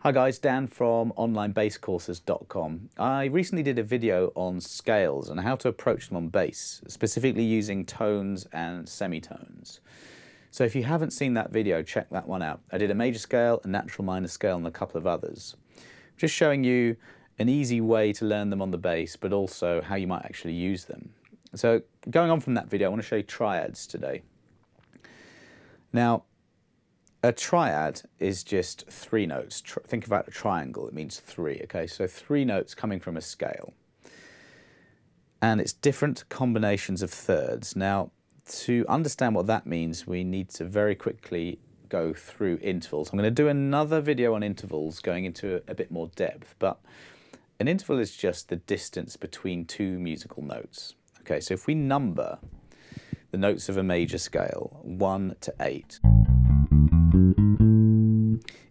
Hi guys, Dan from onlinebasscourses.com. I recently did a video on scales and how to approach them on bass, specifically using tones and semitones. So if you haven't seen that video, check that one out. I did a major scale, a natural minor scale, and a couple of others. Just showing you an easy way to learn them on the bass, but also how you might actually use them. So going on from that video, I want to show you triads today. Now, a triad is just three notes. Think about a triangle, it means three, okay? So three notes coming from a scale. And it's different combinations of thirds. Now, to understand what that means, we need to very quickly go through intervals. I'm going to do another video on intervals, going into a bit more depth, but an interval is just the distance between two musical notes. Okay, so if we number the notes of a major scale, 1 to 8,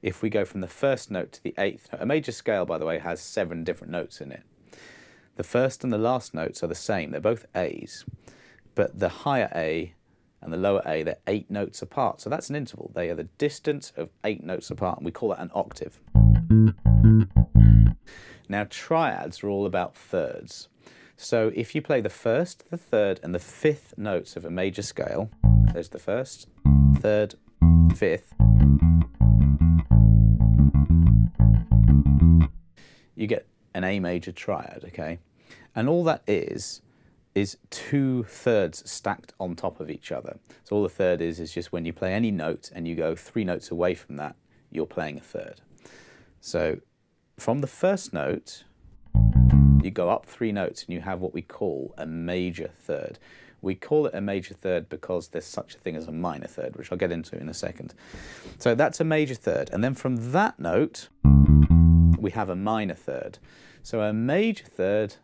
if we go from the first note to the 8th note, a major scale, by the way, has 7 different notes in it. The first and the last notes are the same. They're both A's, but the higher A and the lower A, they're 8 notes apart. So that's an interval. They are the distance of 8 notes apart, and we call that an octave. Now, triads are all about thirds. So if you play the first, the third, and the fifth notes of a major scale, there's the first, third, fifth, you get an A major triad, okay? And all that is 2 thirds stacked on top of each other. So all the third is just when you play any note and you go 3 notes away from that, you're playing a third. So from the first note, you go up 3 notes and you have what we call a major third. We call it a major third because there's such a thing as a minor third, which I'll get into in a second. So that's a major third. And then from that note, we have a minor third. So a major third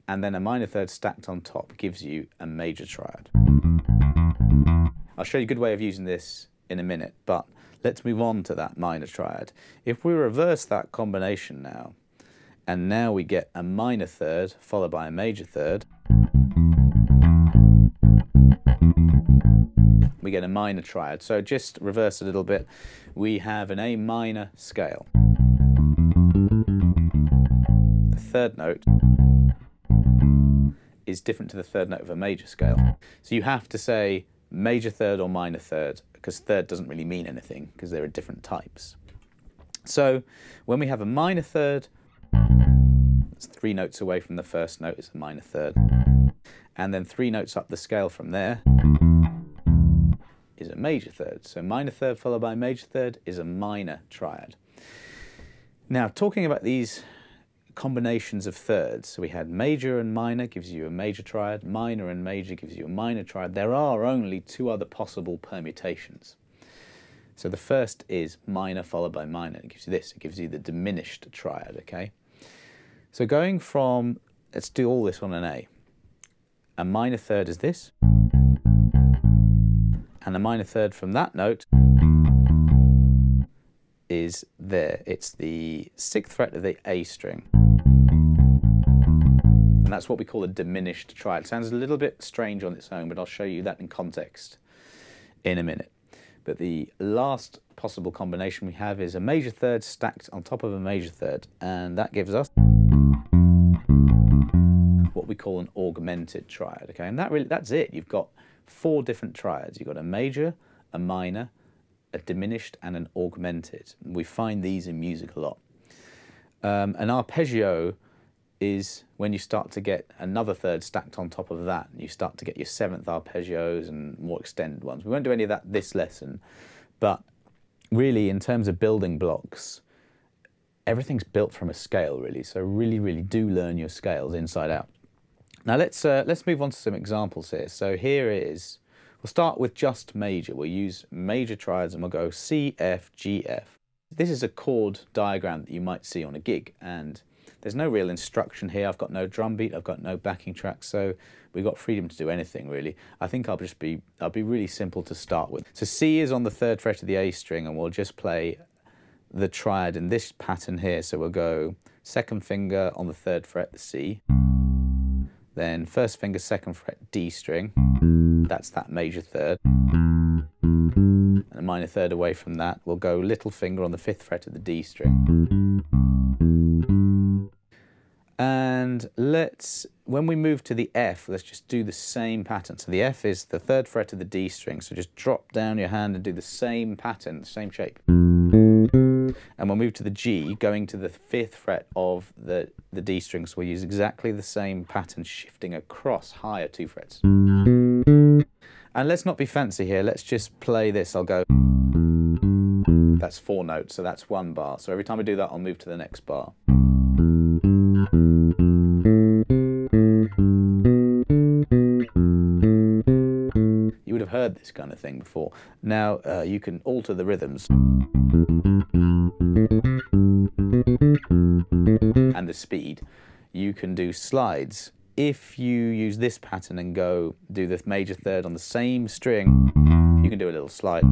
and then a minor third stacked on top gives you a major triad. I'll show you a good way of using this in a minute, but let's move on to that minor triad. If we reverse that combination now, and now we get a minor third followed by a major third, we get a minor triad. So just reverse a little bit. We have an A minor scale. The third note is different to the third note of a major scale. So you have to say major third or minor third, because third doesn't really mean anything because there are different types. So when we have a minor third, it's 3 notes away from the first note, it's a minor third. And then 3 notes up the scale from there is a major third. So minor third followed by major third is a minor triad. Now, talking about these combinations of thirds, so we had major and minor gives you a major triad, minor and major gives you a minor triad. There are only 2 other possible permutations. So the first is minor followed by minor. It gives you this, it gives you the diminished triad, okay? So going from, let's do all this on an A. A minor third is this, and a minor third from that note is there. It's the 6th fret of the A string. And that's what we call a diminished triad. It sounds a little bit strange on its own, but I'll show you that in context in a minute. But the last possible combination we have is a major third stacked on top of a major third, and that gives us what we call an augmented triad, okay? And that's it. You've got 4 different triads. You've got a major, a minor, a diminished, and an augmented. We find these in music a lot. An arpeggio is when you start to get another third stacked on top of that. You start to get your 7th arpeggios and more extended ones. We won't do any of that this lesson, but really in terms of building blocks, everything's built from a scale really. So really do learn your scales inside out. Now let's move on to some examples here. So here is, we'll start with just major. We'll use major triads and we'll go C, F, G, F. This is a chord diagram that you might see on a gig, and there's no real instruction here. I've got no drum beat, I've got no backing track, so we've got freedom to do anything really. I think I'll be really simple to start with. So C is on the 3rd fret of the A string, and we'll just play the triad in this pattern here. So we'll go 2nd finger on the 3rd fret, the C, then 1st finger 2nd fret D string, that's that major third, and a minor third away from that. We'll go little finger on the 5th fret of the D string. And when we move to the F, let's just do the same pattern. So the F is the 3rd fret of the D string, so just drop down your hand and do the same pattern, the same shape. And we'll move to the G, going to the 5th fret of the D string, so we'll use exactly the same pattern, shifting across higher 2 frets. And let's not be fancy here, let's just play this. I'll go, that's 4 notes, so that's 1 bar. So every time I do that, I'll move to the next bar. You would have heard this kind of thing before. Now you can alter the rhythms and the speed. You can do slides. If you use this pattern and go do the major third on the same string, you can do a little slide.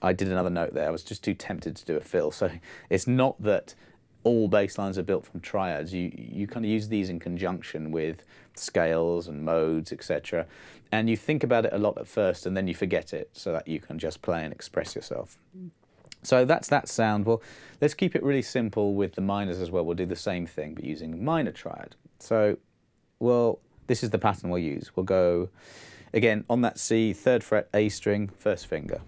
I did another note there. I was just too tempted to do a fill. So it's not that all bass lines are built from triads. You kind of use these in conjunction with scales and modes, etc. And you think about it a lot at first, and then you forget it, so that you can just play and express yourself. So that's that sound. Well, let's keep it really simple with the minors as well. We'll do the same thing, but using minor triad. So, well, this is the pattern we'll use. We'll go, again, on that C, 3rd fret, A string, 1st finger.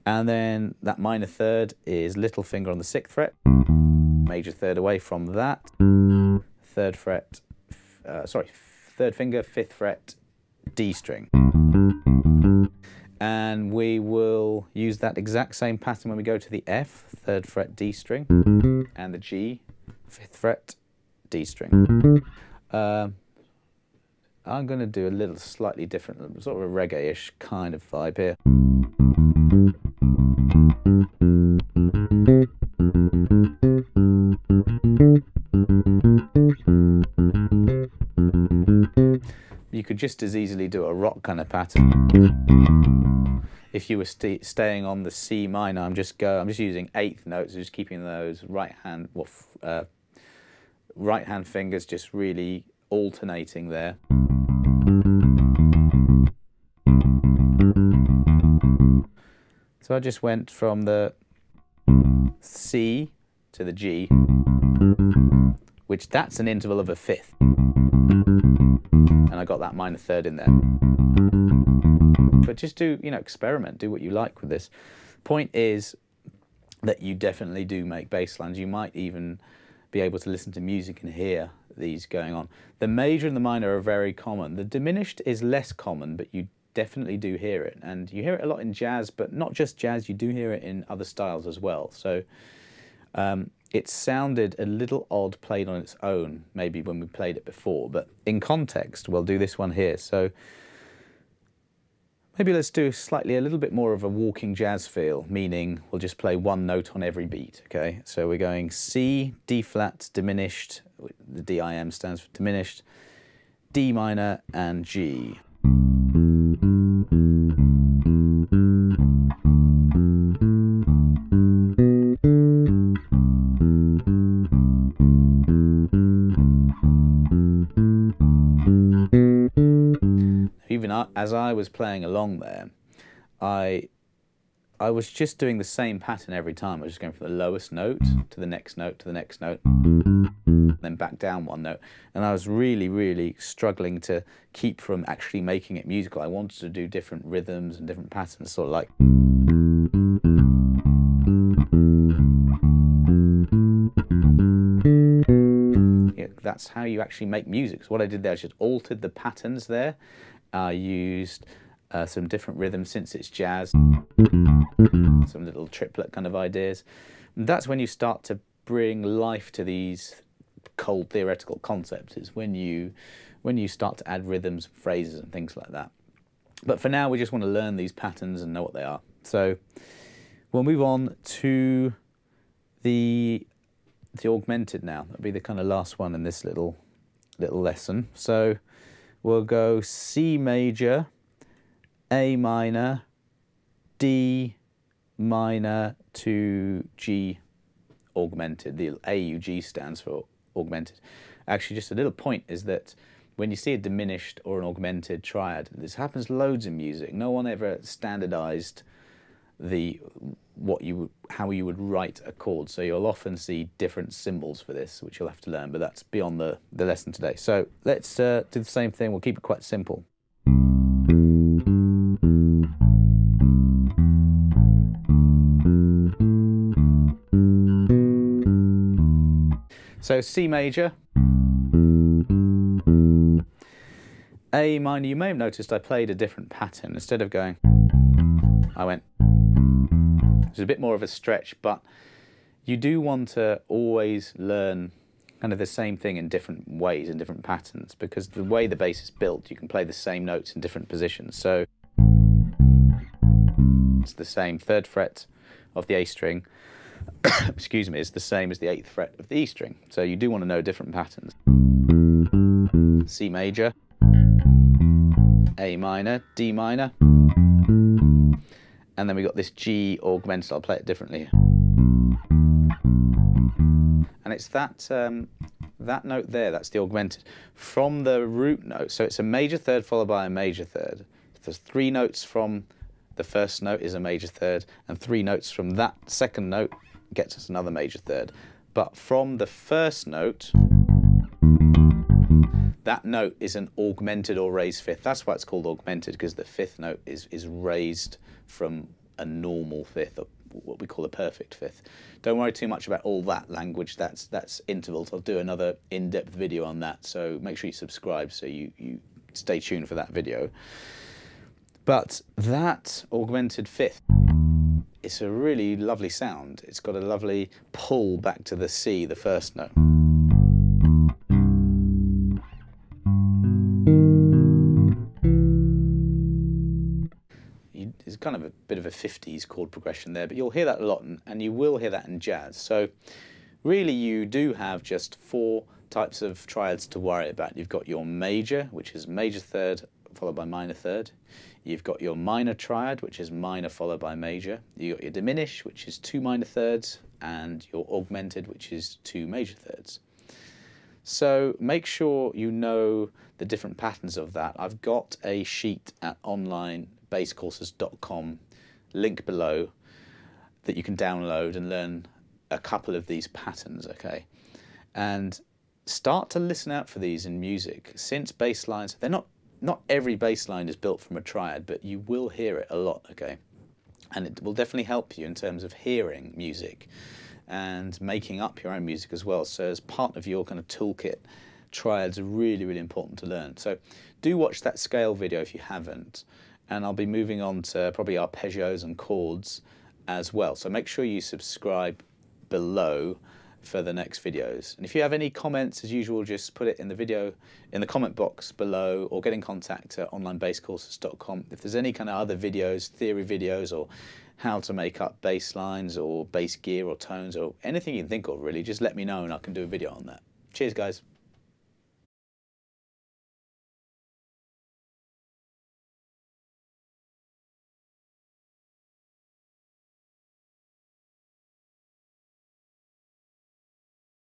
And then that minor third is little finger on the 6th fret, major third away from that, 3rd fret, 3rd finger, 5th fret, D string. And we will use that exact same pattern when we go to the F, 3rd fret, D string, and the G, 5th fret, D string. I'm going to do a little slightly different, sort of a reggae-ish kind of vibe here. You could just as easily do a rock kind of pattern. If you were staying on the C minor, I'm just using 8th notes, just keeping those right hand fingers just really alternating there. So I just went from the C to the G, which that's an interval of a 5th. And I got that minor third in there. But just do, experiment, do what you like with this. Point is that you definitely do make bass lines. You might even be able to listen to music and hear these going on. The major and the minor are very common. The diminished is less common, but you definitely do hear it. And you hear it a lot in jazz, but not just jazz, you do hear it in other styles as well. So it sounded a little odd played on its own, maybe when we played it before, but in context, we'll do this one here. So maybe let's do a little bit more of a walking jazz feel, meaning we'll just play 1 note on every beat, okay? So we're going C, D flat, diminished, the DIM stands for diminished, D minor, and G. Even as I was playing along there, I was just doing the same pattern every time. I was just going from the lowest note to the next note to the next note, and then back down 1 note. And I was really, really struggling to keep from actually making it musical. I wanted to do different rhythms and different patterns, sort of like. That's how you actually make music. So what I did there is just altered the patterns there. I used some different rhythms since it's jazz, some little triplet kind of ideas. And that's when you start to bring life to these cold theoretical concepts, is when you start to add rhythms, phrases and things like that. But for now we just want to learn these patterns and know what they are. So we'll move on to the augmented now. That'll be the kind of last one in this little lesson. So we'll go C major, A minor, D minor to G augmented. The AUG stands for augmented. Actually, just a little point is that when you see a diminished or an augmented triad, this happens loads in music. No one ever standardized how you would write a chord. So you'll often see different symbols for this, which you'll have to learn, but that's beyond the lesson today. So let's do the same thing. We'll keep it quite simple. So C major, A minor. You may have noticed I played a different pattern. Instead of going, I went. It's a bit more of a stretch, but you do want to always learn kind of the same thing in different ways, in different patterns, because the way the bass is built, you can play the same notes in different positions. So it's the same 3rd fret of the A string, excuse me, is the same as the 8th fret of the E string. So you do want to know different patterns. C major, A minor, D minor, and then we got this G augmented. I'll play it differently here. And it's that note there, that's the augmented. From the root note, so it's a major 3rd followed by a major 3rd. There's 3 notes from the first note is a major 3rd, and 3 notes from that second note gets us another major 3rd. But from the first note, that note is an augmented or raised 5th. That's why it's called augmented, because the 5th note is raised from a normal 5th, or what we call a perfect 5th. Don't worry too much about all that language. That's intervals. I'll do another in-depth video on that, so make sure you subscribe so you stay tuned for that video. But that augmented 5th, it's a really lovely sound. It's got a lovely pull back to the C, the first note. It's kind of a bit of a 50s chord progression there, but you'll hear that a lot, and you will hear that in jazz. So really you do have just 4 types of triads to worry about. You've got your major, which is major 3rd followed by minor 3rd. You've got your minor triad, which is minor followed by major. You've got your diminished, which is 2 minor 3rds, and your augmented, which is 2 major 3rds. So make sure you know the different patterns of that. I've got a sheet at onlinebasscourses.com, link below, that you can download and learn a couple of these patterns, okay? And start to listen out for these in music. Since bass lines, they're not every bass line is built from a triad, but you will hear it a lot, okay? And it will definitely help you in terms of hearing music and making up your own music as well. So as part of your kind of toolkit, triads are really, really important to learn. So do watch that scale video if you haven't, and I'll be moving on to probably arpeggios and chords as well. So make sure you subscribe below for the next videos. And if you have any comments, as usual, just put it in the video, in the comment box below, or get in contact at onlinebasscourses.com. If there's any kind of other videos, theory videos, or how to make up bass lines or bass gear or tones or anything you can think of, really, just let me know and I can do a video on that. Cheers, guys.